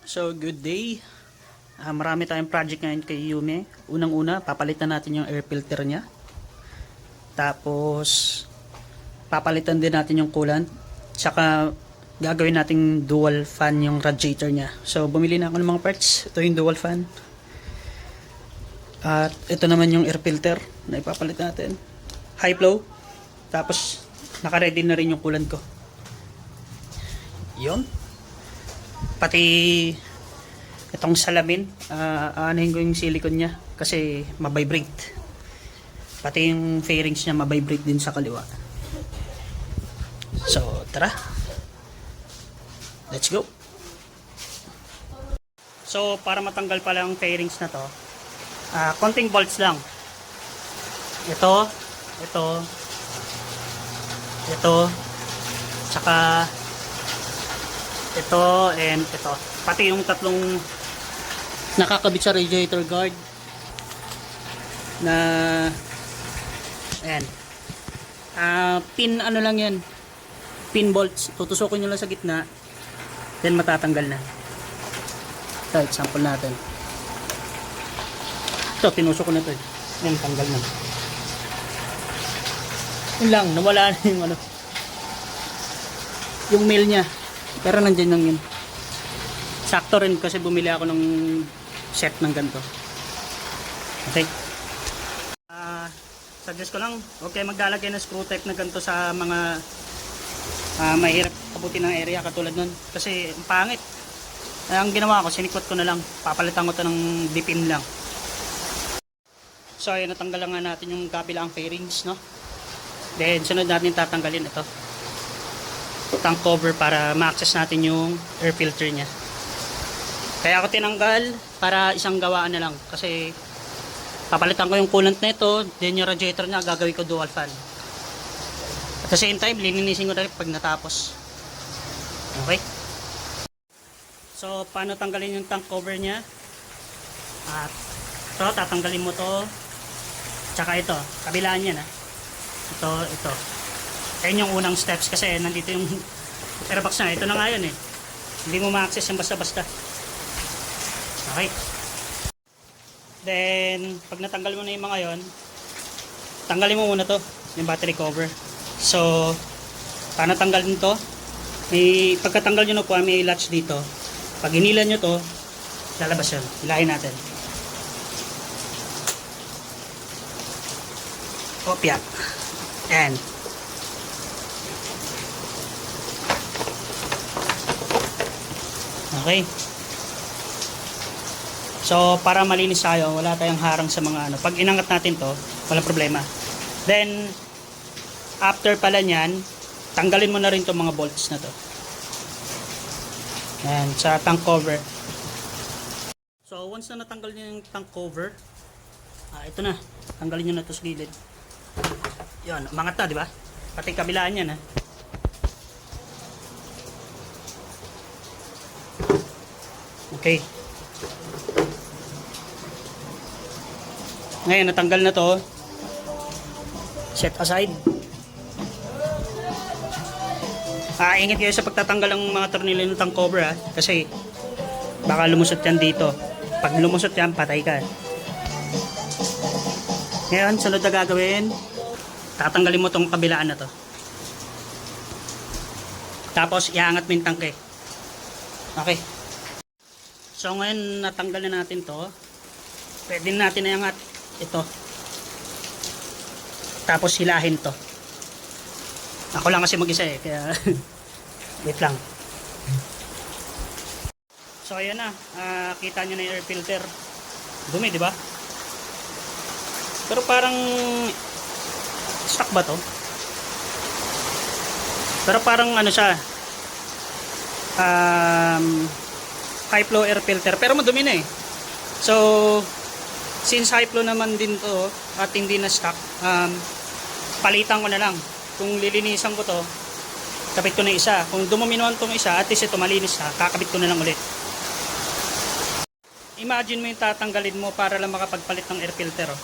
So good day. Marami tayong project ngayon kay Yume. Unang-una, papalitan natin yung air filter niya. Tapos, papalitan din natin yung coolant. Tsaka, gagawin nating dual fan yung radiator niya. So, bumili na ako ng mga parts. Ito yung dual fan. At ito naman yung air filter na ipapalit natin. High flow. Tapos, naka-ready na rin yung coolant ko. Yun. Pati itong salamin, aanahin ko yung silicone niya kasi mabibrate. Pati yung fairings niya mabibrate din sa kaliwa. So, tara. Let's go. So, para matanggal pala ang fairings na to, konting bolts lang. Ito, tsaka ito and ito. Pati yung tatlong nakakabit sa radiator guard na ayan. Pin ano lang yan. Pin bolts. Tutusukin nyo lang sa gitna. Then matatanggal na. Ito, example natin. Ito, tinusok ko na ito. Ayan, tanggal na. Yun lang, nawala na yung yung mail niya. Pero nandyan lang yun. Sakto rin kasi bumili ako ng set ng ganito. Okay. Suggest ko lang, okay, maglalagay ng screw type na ganito sa mga mahirap kabuti ng area katulad nun. Kasi ang pangit. Ang ginawa ko, sinikot ko na lang. Papalitan ko ito ng dipin lang. So ayun, natanggal lang nga natin yung kabilang fairings, no? Then sunod natin tatanggalin ito. Tank cover para ma-access natin yung air filter niya. Kaya ako tinanggal para isang gawaan na lang kasi papalitan ko yung coolant na ito, then yung radiator niya gagawin ko dual fan. At the same time, lilinisin ko na rin pag natapos. Okay? So, paano tanggalin yung tank cover niya? At ito, tatanggalin mo to. Tsaka ito, kabilaan niya na. Ito. Ayun yung unang steps kasi nandito yung airbox na. Ito na nga yun eh. Hindi mo ma-access yung basta-basta. Okay. Then, pag natanggal mo na yung mga yon, tanggalin mo muna to, yung battery cover. So, paano tanggalin to? Pagkatanggal nyo na po, may latch dito. Pag hinilan nyo to, lalabas yun. Hilahin natin. Kopya. Ayan. Okay. So, para malinis tayo, wala tayong harang sa mga Pag inangat natin to, walang problema. Then, after pala nyan, tanggalin mo na rin itong mga bolts na to. Ayan, sa tank cover. So, once na natanggal nyo yung tank cover, ito na. Tanggalin nyo na ito sa gilid. Yun, umangat na, di ba? Pati kabilaan yan, ha. Okay. Ngayon, natanggal na to. Set aside. Ingat kayo sa pagtatanggal ng mga tornilyo ng tank cover, ha. Kasi, baka lumusot yan dito. Pag lumusot yan, patay ka. Ngayon, sunod na gagawin, tatanggalin mo tong kabilaan na to. Tapos, iangat mo yung tangke. Okay. So ngayon natanggal na natin to. Pwede natin na iangat ito. Tapos hilahin to. Ako lang kasi mag-isa eh, kaya wait lang. So ayan na, kita nyo na yung air filter. Dumi, di ba? Pero parang stock ba to? Pero parang siya, high flow air filter, pero madumi na eh. So since high flow naman din to at hindi na stock, palitan ko na lang. Kung lilinisan ko to, kapit ko na isa. Kung dumumi naman tong isa, at least ito malinis na, kakabit ko na lang ulit. Imagine mo yung tatanggalin mo para lang makapagpalit ng air filter, oh.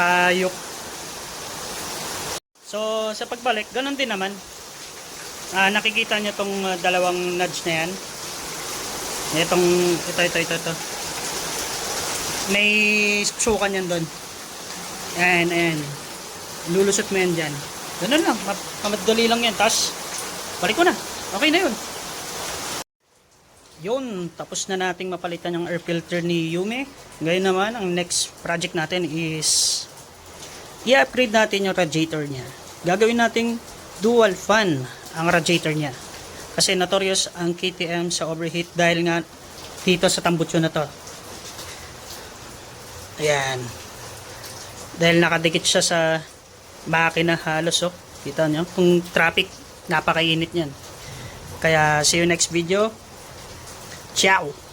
Hayop. So sa pagbalik, ganun din naman. Nakikita nyo tong dalawang nudge na yan. Ito. May sukan yan doon. Ayan. Lulusot mo yan dyan. Ganun lang. Madali lang yan. Tapos, balik ko na. Okay na yun. Yun. Tapos na nating mapalitan yung air filter ni Yume. Ngayon naman, ang next project natin is i-upgrade natin yung radiator niya. Gagawin nating dual fan ang radiator niya. Kasi notorious ang KTM sa overheat dahil nga dito sa tambutso na to. Ayan. Dahil nakadikit siya sa makina halos. Oh. Kita nyo? Kung traffic, napakainit niyan. Kaya see you next video. Ciao!